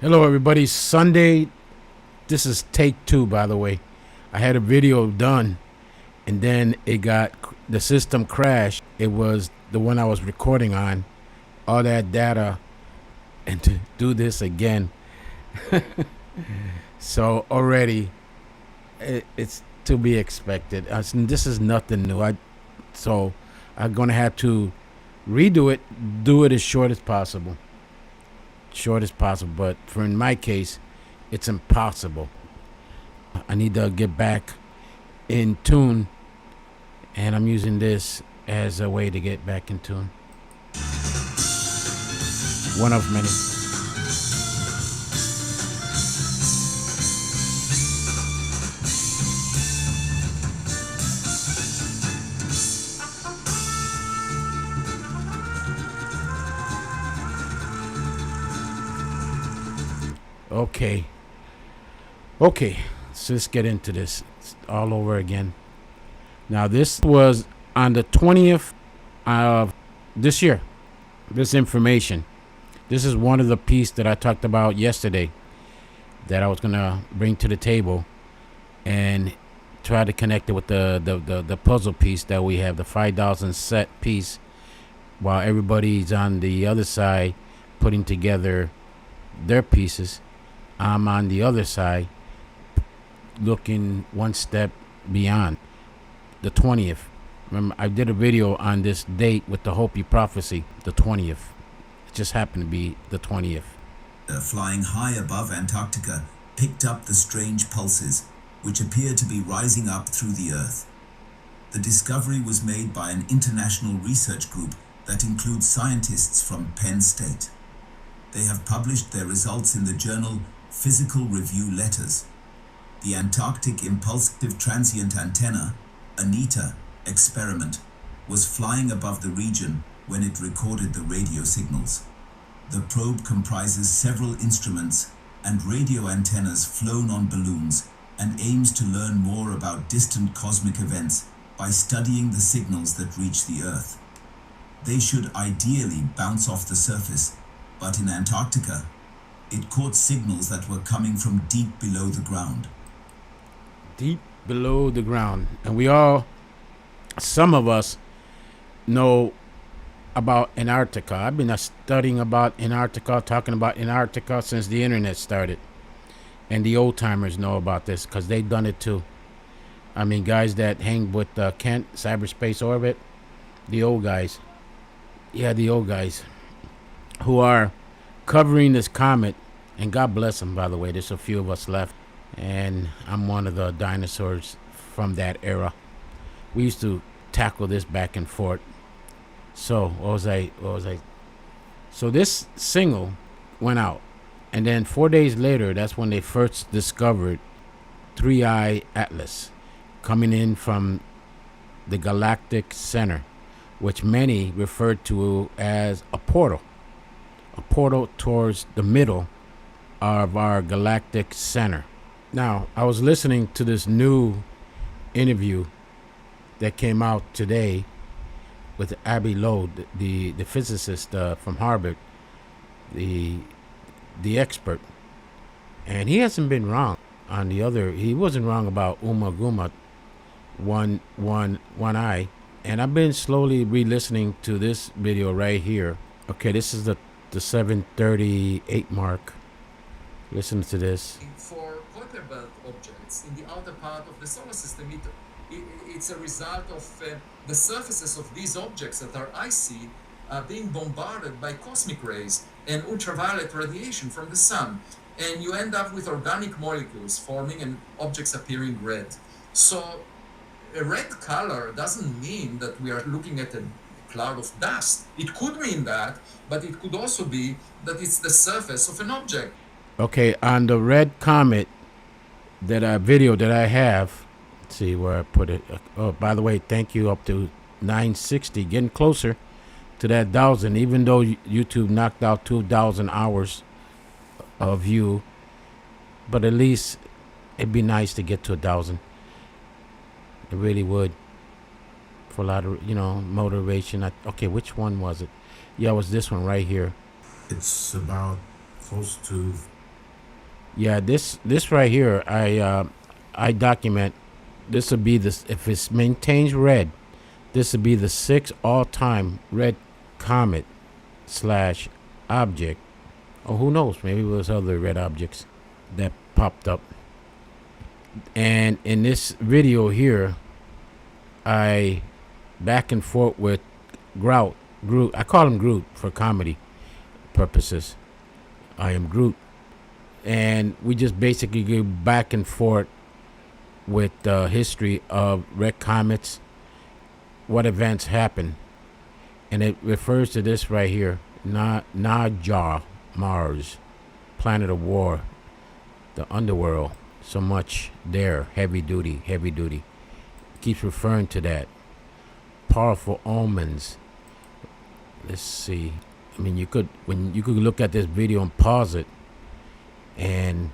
Hello, everybody. Sunday. This is take two, by the way. I had a video done, and then the system crashed. It was the one I was recording on. All that data, and to do this again. So already, it's to be expected. This is nothing new. So I'm gonna have to redo it. Do it as short as possible. But for in my case, it's impossible. I need to get back in tune, and I'm using this as a way to get back in tune. One of many. Okay. So let's get into this. It's all over again. Now, this was on the 20th of this year. This information. This is one of the pieces that I talked about yesterday that I was going to bring to the table and try to connect it with the puzzle piece that we have, the 5,000 set piece, while everybody's on the other side putting together their pieces. I'm on the other side looking one step beyond the 20th. Remember, I did a video on this date with the Hopi prophecy, the 20th. It just happened to be the 20th. Flying high above Antarctica, picked up the strange pulses, which appear to be rising up through the Earth. The discovery was made by an international research group that includes scientists from Penn State. They have published their results in the journal Physical Review Letters. The Antarctic Impulsive Transient Antenna, ANITA, experiment was flying above the region when it recorded the radio signals. The probe comprises several instruments and radio antennas flown on balloons and aims to learn more about distant cosmic events by studying the signals that reach the Earth. They should ideally bounce off the surface, but in Antarctica, it caught signals that were coming from deep below the ground. Deep below the ground. And some of us know about Antarctica. I've been studying about Antarctica, talking about Antarctica since the internet started. And the old timers know about this because they've done it too. I mean, guys that hang with Kent, Cyberspace Orbit, the old guys. Yeah, the old guys who are covering this comet. And God bless them, by the way. There's a few of us left. And I'm one of the dinosaurs from that era. We used to tackle this back and forth. So, what was I? So this single went out. And then 4 days later, that's when they first discovered 3-Eye Atlas coming in from the galactic center, which many referred to as a portal towards the middle of our galactic center. Now, I was listening to this new interview that came out today with Abby Loeb, the physicist from Harvard, the expert, and he hasn't been wrong on the other. He wasn't wrong about Guma, one eye, and I've been slowly re-listening to this video right here. Okay, this is the 7:38 mark. Listen to this. For Kuiper belt objects in the outer part of the solar system, it's a result of the surfaces of these objects that are icy being bombarded by cosmic rays and ultraviolet radiation from the sun. And you end up with organic molecules forming and objects appearing red. So a red color doesn't mean that we are looking at a cloud of dust. It could mean that, but it could also be that it's the surface of an object. Okay, on the red comet video that I have, let's see where I put it. Oh, by the way, thank you, up to 960, getting closer to that 1,000, even though YouTube knocked out 2,000 hours of view, but at least it'd be nice to get to 1,000. It really would, for a lot of, motivation. Okay, which one was it? Yeah, it was this one right here. It's about close to Yeah, this right here, I document. This would be this if it maintains red. This would be the sixth all-time red comet slash object. Or who knows? Maybe it was other red objects that popped up. And in this video here, I back and forth with Groot. I call him Groot for comedy purposes. I am Groot. And we just basically go back and forth with the history of red comets, what events happen. And it refers to this right here, Najar, Mars, planet of war, the underworld. So much there, heavy duty. Keeps referring to that. Powerful omens. Let's see. I mean, you could look at this video and pause it and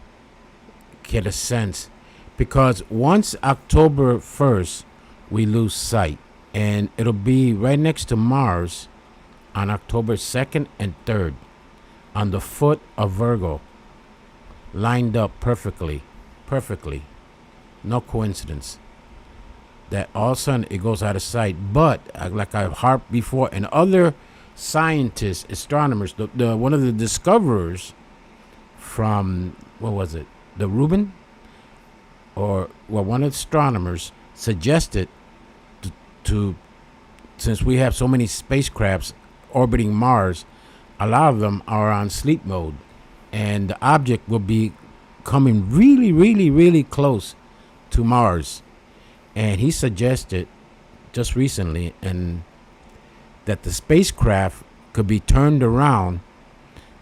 get a sense, because once October 1st we lose sight, and it'll be right next to Mars on October 2nd and 3rd on the foot of Virgo, lined up perfectly, no coincidence, that all of a sudden it goes out of sight. But like I've harped before, and other scientists, astronomers, the one of the discoverers from, what was it, the Reuben, or one of the astronomers suggested to since we have so many spacecrafts orbiting Mars, a lot of them are on sleep mode, and the object will be coming really close to Mars. And he suggested just recently and that the spacecraft could be turned around,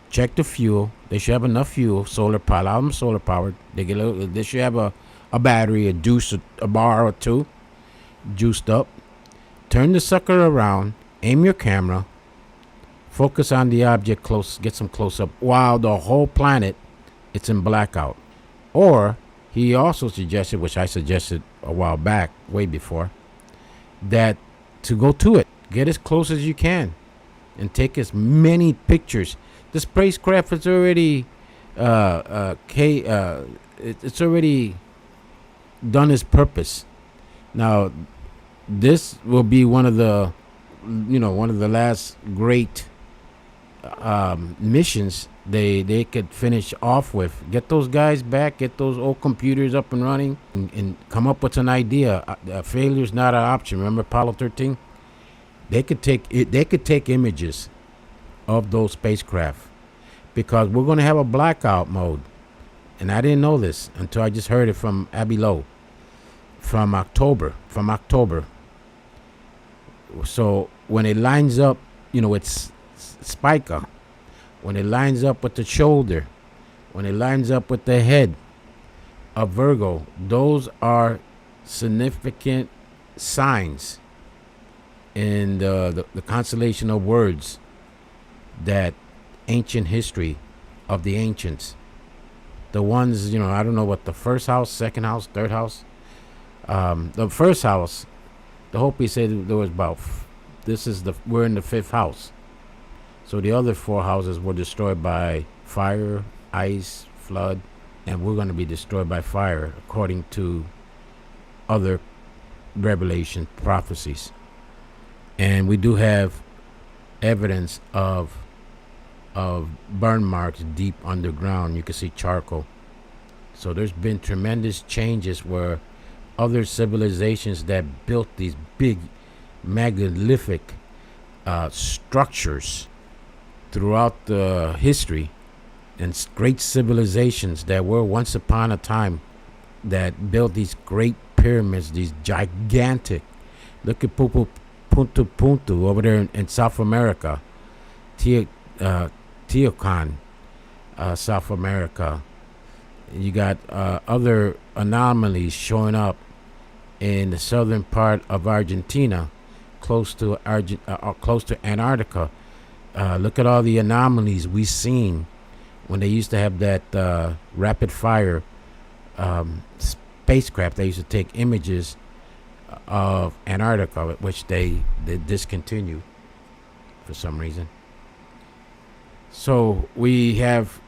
check the fuel. They should have enough fuel, solar power. Allow them solar powered. They should have a battery, a bar or two, juiced up. Turn the sucker around, aim your camera, focus on the object close, get some close up, while the whole planet, it's in blackout. Or he also suggested, which I suggested a while back, way before, that to go to it, get as close as you can, and take as many pictures. The spacecraft is already, it's already done its purpose. Now, this will be one of the last great missions they could finish off with. Get those guys back, get those old computers up and running, and come up with an idea. Failure's not an option. Remember Apollo 13? They could take images of those spacecraft, because we're going to have a blackout mode. And I didn't know this until I just heard it from Abby Loeb from October. So when it lines up, it's Spica. When it lines up with the shoulder, when it lines up with the head of Virgo, those are significant signs in the constellation of words, that ancient history of the ancients. The ones, I don't know what the first house, second house, third house. The first house, the Hopi said there was about, we're in the fifth house. So the other four houses were destroyed by fire, ice, flood, and we're going to be destroyed by fire, according to other revelation prophecies. And we do have evidence of burn marks deep underground. You can see charcoal. So there's been tremendous changes where other civilizations that built these big megalithic structures throughout the history, and great civilizations that were once upon a time that built these great pyramids, these gigantic. Look at Puntu Puntu over there in South America, Teocan, South America. You got other anomalies showing up in the southern part of Argentina, close to Antarctica. Look at all the anomalies we've seen when they used to have that rapid fire spacecraft. They used to take images of Antarctica, which they discontinued for some reason. So we have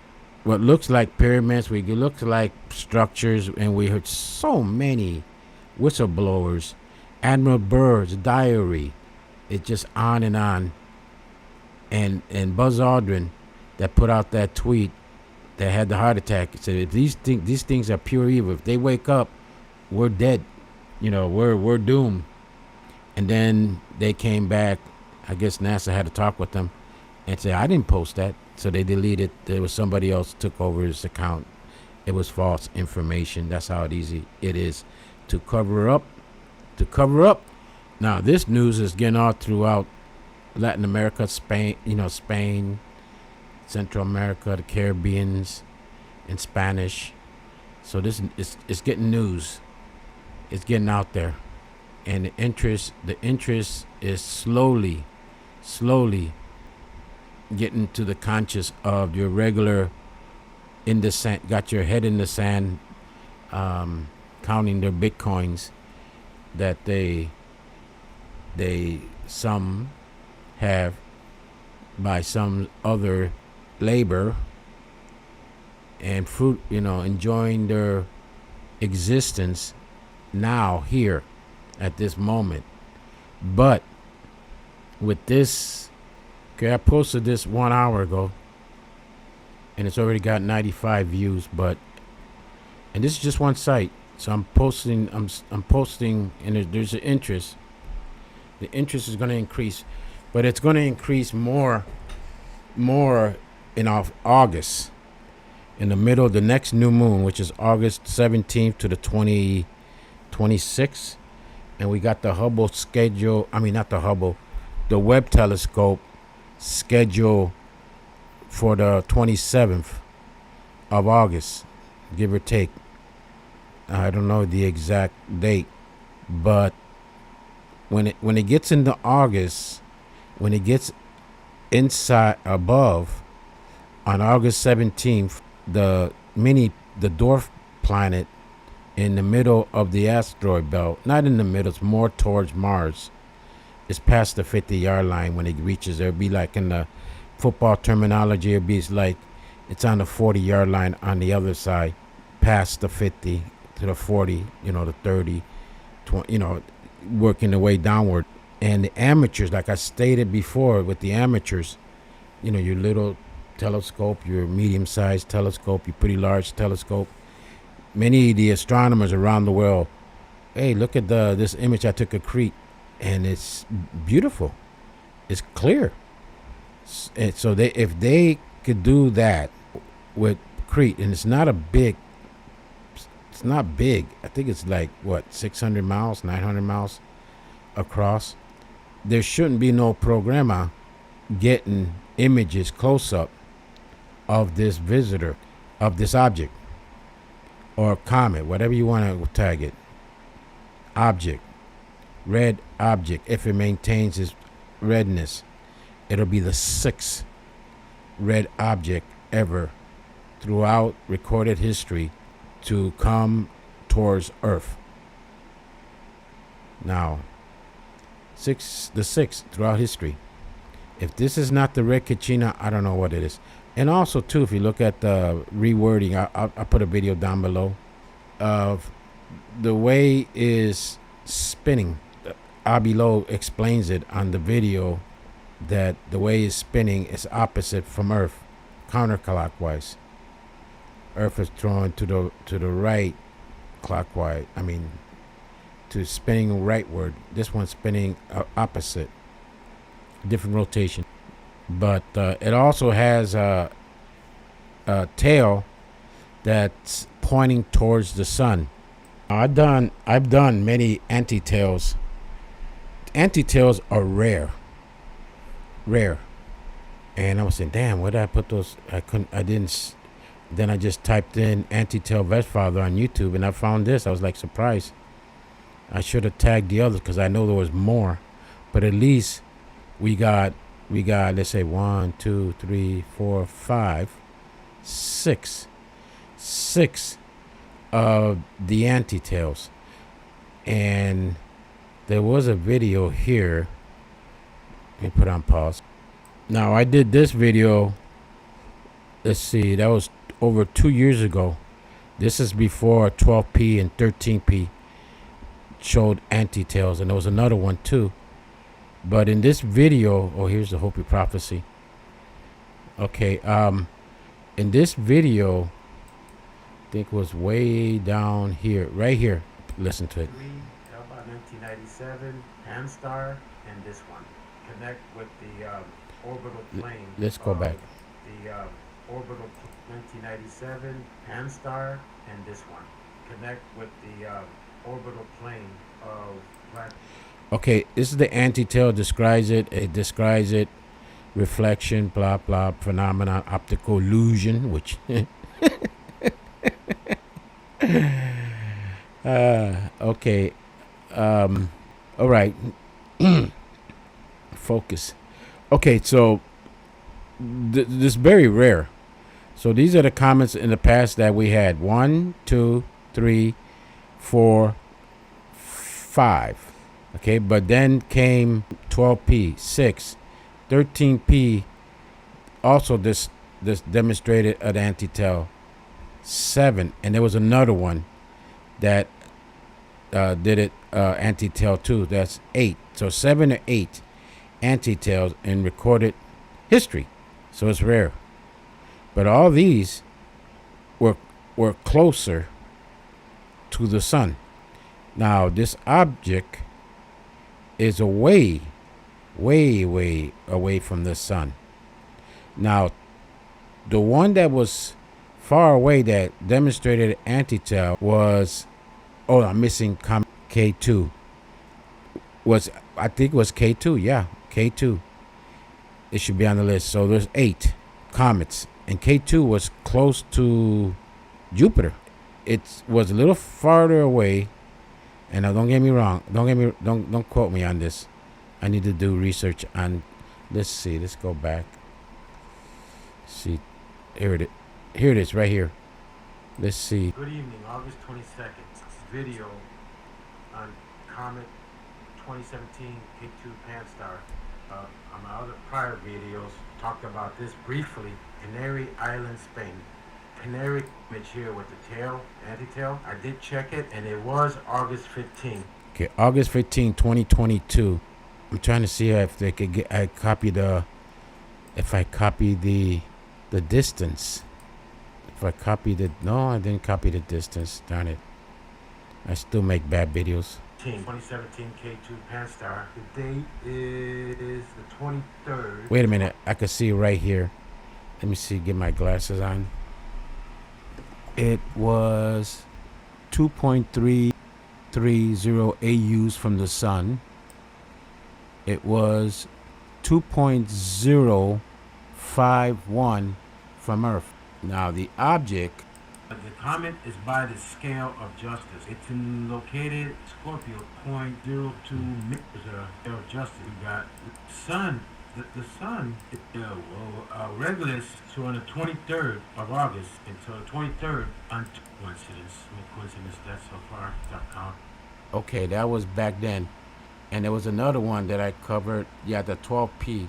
what looks like pyramids, we looks like structures, and we heard so many whistleblowers, Admiral Byrd's diary. It's just on and on. And Buzz Aldrin, that put out that tweet, that had the heart attack, said if these things are pure evil, if they wake up, we're dead. We're doomed. And then they came back. I guess NASA had to talk with them and say, I didn't post that. So they deleted. There was somebody else took over his account. It was false information. That's how easy it is to cover up. Now this news is getting all throughout Latin America, Spain, Spain, Central America, the Caribbeans, in Spanish. So this is it's getting news. It's getting out there, and the interest is slowly getting to the conscious of your regular in the sand, got your head in the sand, counting their bitcoins that they some have by some other labor and fruit, enjoying their existence now here at this moment. But with this, okay, I posted this 1 hour ago and it's already got 95 views, and this is just one site. So I'm posting and there's an interest. The interest is going to increase, but it's going to increase more in August, in the middle of the next new moon, which is August 17th to the 26th. And we got the Hubble schedule. I mean, not the Hubble, the Webb telescope schedule for the 27th of August, give or take. I don't know the exact date, but when it gets into August, when it gets inside above on August 17th, the dwarf planet in the middle of the asteroid belt, not in the middle, it's more towards Mars. It's past the 50-yard line. When it reaches there, it'll be like in the football terminology, it'll be like it's on the 40-yard line on the other side, past the 50 to the 40, the 30, 20, working the way downward. And the amateurs, like I stated before, with the amateurs, your little telescope, your medium-sized telescope, your pretty large telescope. Many of the astronomers around the world, hey, look at this image I took of Crete, and it's beautiful. It's clear. And so if they could do that with Crete, and it's not big. I think it's like 600 miles, 900 miles across. There shouldn't be no programmer getting images close up of this visitor, of this object or comet, whatever you want to tag it. Object, red object. If it maintains its redness, it'll be the 6th red object ever throughout recorded history to come towards Earth. Now, the 6th throughout history. If this is not the red Kachina, I don't know what it is. And also, too, if you look at the rewording, I'll put a video down below of the way is spinning. Loeb explains it on the video that the way it's spinning is opposite from Earth, counterclockwise. Earth is drawn to the right clockwise. I mean, to spinning rightward. This one's spinning opposite, different rotation. But it also has a tail that's pointing towards the sun. I've done many anti-tails. Anti-tails are rare. And I was saying, damn, where did I put those? I didn't. Then I just typed in anti-tail Vestfather on YouTube, and I found this. I was like surprised. I should have tagged the others because I know there was more. But at least we got let's say 1, 2, 3, 4, 5, 6 of the anti-tails. And there was a video here. Let me put on pause. Now I did this video. Let's see, that was over 2 years ago. This is before 12P and 13P showed anti-tails, and there was another one too. But in this video, oh, here's the Hopi prophecy. Okay, in this video, I think it was way down here, right here. Listen to it. How about 1997, Pan-STAR, and this one. Connect with the orbital plane. Let's go back. The orbital 1997, Pan-STAR, and this one. Connect with the orbital plane of Black. Okay, this is the anti-tail. Describes it. It describes it. Reflection, blah blah, phenomenon, optical illusion, which. Okay. All right. Focus. Okay, so this is very rare. So these are the comments in the past that we had. 1, 2, 3, 4, 5. Okay, but then came 12P, 6, 13P. Also, this demonstrated an anti-tail. 7, and there was another one that did it anti-tail too. That's 8. So 7 or 8 anti-tails in recorded history. So it's rare. But all these were closer to the sun. Now this object is way away from the sun. Now the one that was far away that demonstrated anti-tail was, oh, I'm missing Comet K2. I think it was K2, yeah, K2. It should be on the list. So there's 8 comets, and K2 was close to Jupiter. It was a little farther away, and now don't get me wrong. Don't quote me on this. I need to do research on. Let's see. Let's go back. See, here it is, right here. Let's see. Good evening, August 22nd. Video on Comet 2017 K2 Pan-STAR. On my other prior videos, talked about this briefly. Canary Island, Spain. Canary image here with the tail, anti-tail. I did check it, and it was August 15. Okay, August 15, 2022. I'm trying to see if they could get. If I copy the distance. If I copied it, no, I didn't copy the distance. Darn it. I still make bad videos. 2017 K2 Pan-STAR. The date is the 23rd. Wait a minute. I can see right here. Let me see. Get my glasses on. It was 2.330 AUs from the sun. It was 2.051 from Earth. Now the object. The comet is by the scale of justice. It's located Scorpio 0.02 meters of justice. We got sun. The sun Regulus to on the 23rd of August until the 23rd on coincidence. No coincidence that so far. .com. Okay, that was back then. And there was another one that I covered. Yeah, the 12P.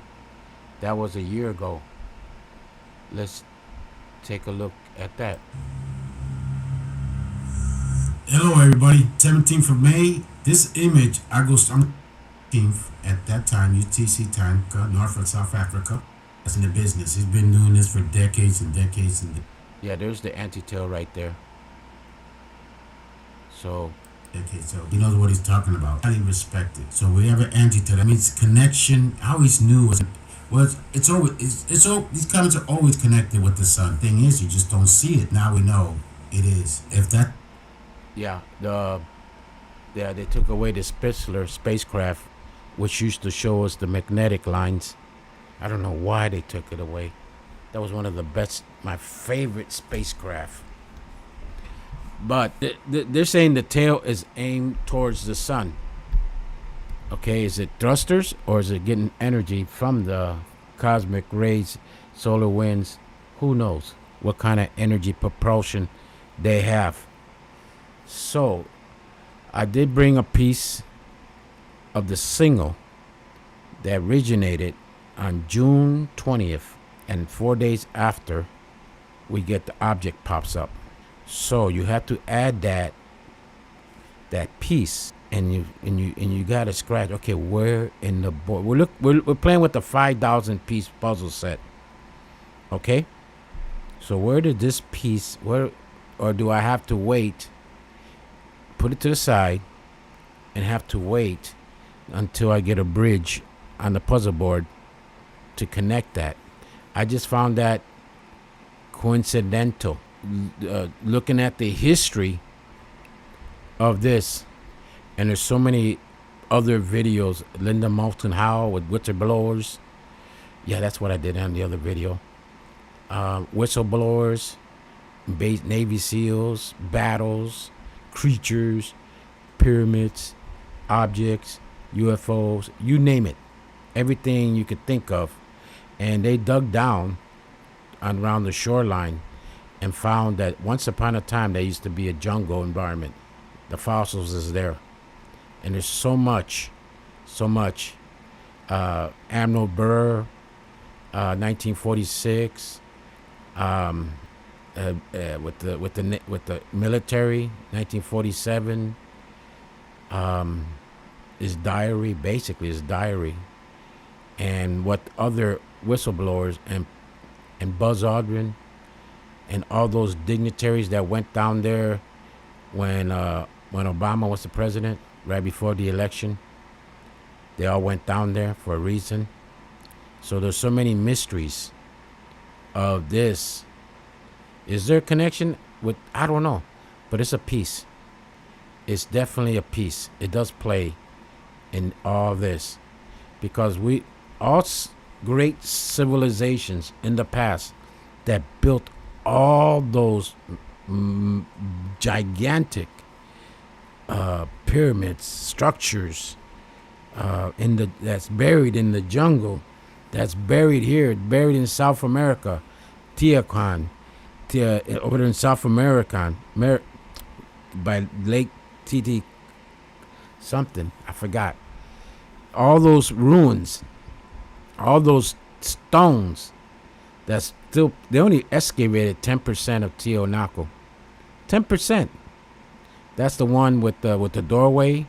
That was a year ago. Let's take a look at that. Hello everybody, 17th of May. This image, I'm 17th at that time, UTC time, North and South Africa. That's in the business. He's been doing this for decades and decades and yeah, there's the anti-tail right there. So decades. So he knows what he's talking about. Highly respected. So we have an anti-tail. That means connection. I always knew it's always these comments are always connected with the sun. Thing is, you just don't see it. Now we know it is. If that. Yeah, they took away the Spitzler spacecraft, which used to show us the magnetic lines. I don't know why they took it away. That was one of the best, my favorite spacecraft. But they're saying the tail is aimed towards the sun. Okay, is it thrusters or is it getting energy from the cosmic rays, solar winds? Who knows what kind of energy propulsion they have. So, I did bring a piece of the signal that originated on June 20th, and 4 days after, we get the object pops up. So you have to add that piece, and you gotta scratch. Okay, where in the board? We're playing with the 5,000 piece puzzle set. Okay, so where did this piece? Or do I have to wait? Put it to the side, and have to wait until I get a bridge on the puzzle board to connect that. I just found that coincidental. Looking at the history of this, and there's so many other videos. Linda Moulton Howe with whistleblowers. Yeah, that's what I did on the other video. Whistleblowers, Navy SEALs, battles, creatures, pyramids, objects, UFOs, you name it. Everything you could think of. And they dug down around the shoreline and found that once upon a time there used to be a jungle environment. The fossils is there. And there's so much. Admiral Burr, 1946, with the military, 1947. His diary, and what other whistleblowers and Buzz Aldrin and all those dignitaries that went down there when Obama was the president, right before the election. They all went down there for a reason. So there's so many mysteries of this. Is there a connection with, I don't know, but it's a piece. It's definitely a piece. It does play in all this, because great civilizations in the past that built all those gigantic pyramids, structures, that's buried in the jungle, that's buried here, buried in South America, over there in South America, by Lake Titi something, I forgot. All those ruins, all those stones, that's still, they only excavated 10% of Tiwanaku. 10%. That's the one with the doorway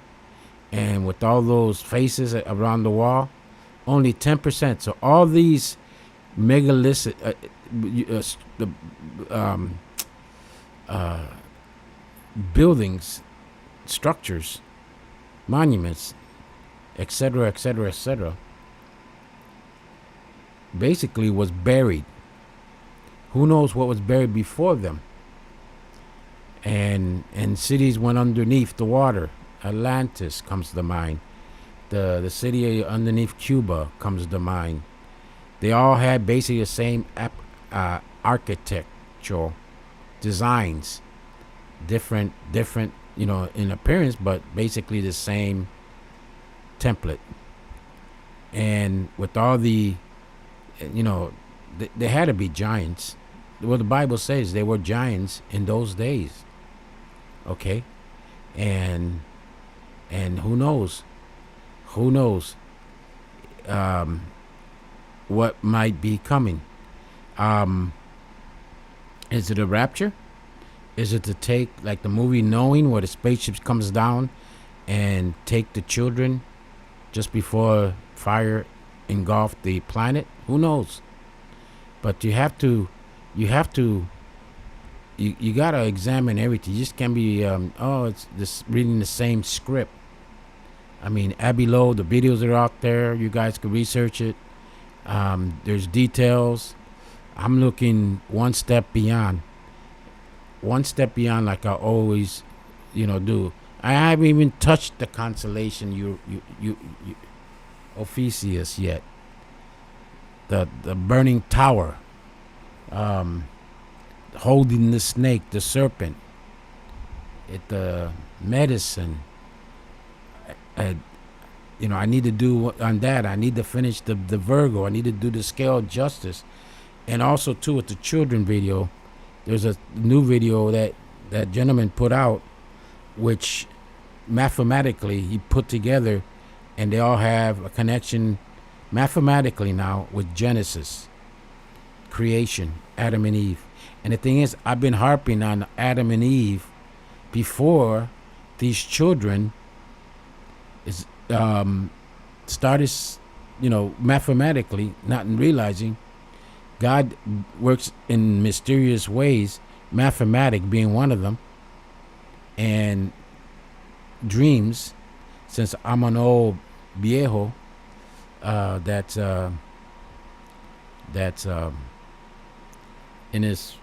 and with all those faces around the wall. Only 10%. So all these megalithic buildings, structures, monuments, etc., etc., etc., basically was buried. Who knows what was buried before them? And cities went underneath the water. Atlantis comes to mind. The city underneath Cuba comes to mind. They all had basically the same architectural designs, different, in appearance, but basically the same template. And with all the, they had to be giants. Well, the Bible says they were giants in those days. Okay, and who knows what might be coming. Is it a rapture? Is it to take, like the movie Knowing, where the spaceship comes down and take the children just before fire engulfed the planet? Who knows? But you gotta examine everything. You just can't be it's just reading the same script. I mean, Abby Loeb, the videos are out there. You guys can research it. There's details. I'm looking one step beyond, like I always, do. I haven't even touched the constellation you Ophiuchus yet. The burning tower, holding the snake, the serpent, the medicine. I need to do on that. I need to finish the Virgo. I need to do the scale of justice. And also, too, with the children video, there's a new video that gentleman put out, which mathematically he put together, and they all have a connection mathematically now with Genesis, creation, Adam and Eve. And the thing is, I've been harping on Adam and Eve before these children is started, mathematically, not realizing God works in mysterious ways, mathematic being one of them, and dreams. Since I'm an old viejo, that's in his,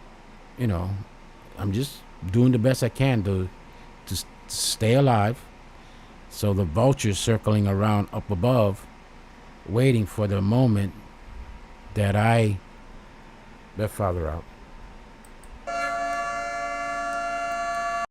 I'm just doing the best I can to stay alive. So the vultures circling around up above, waiting for the moment that I let Father out.